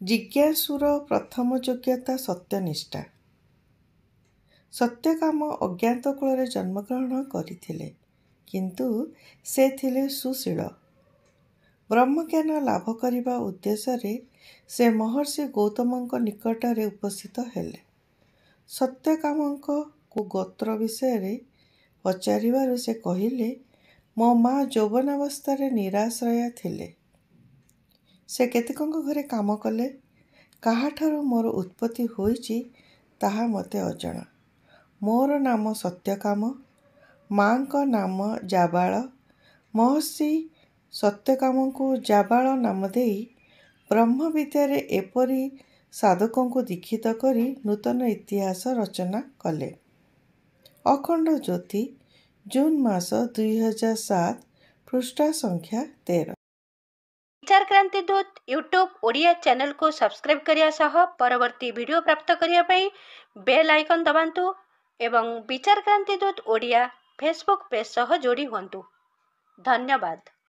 जिज्ञासुर प्रथम योग्यता सत्यनिष्ठा। सत्यकाम अज्ञात कूल जन्मग्रहण करथिले, किंतु से थिले सुशील। ब्रह्मज्ञान लाभ करिबा उद्देश्य से महर्षि गौतमଙ୍କ निकटरे उपस्थित हेले। सत्यकामଙ୍କ को गोत्र विषय पचारिबारु से कहिले, मो माँ यौवनावस्था निराश्रया थिले। से केतेकଙ୍କ घरे काम कले, काहाठारु मोर उत्पत्ति होईची ताहा मते अजणा। मोर नाम सत्यकाम, माँ को नाम जाबाल। महर्षि सत्यकामଙ୍କୁ जाबाल नाम देई ब्रह्म विद्यारे एपरी साधकों दीक्षित करी नूतन इतिहास रचना कले। अखंड ज्योति, जून मास 2007, पृष्ठा संख्या 13। विचार क्रांति दूत यूट्यूब ओडिया चैनल को सब्सक्राइब करिया सह परवर्ती वीडियो प्राप्त करिया पई बेल आइकन दबांतु एवं विचार क्रांति दूत ओडिया फेसबुक पेज सह जोड़ी हुंतु। धन्यवाद।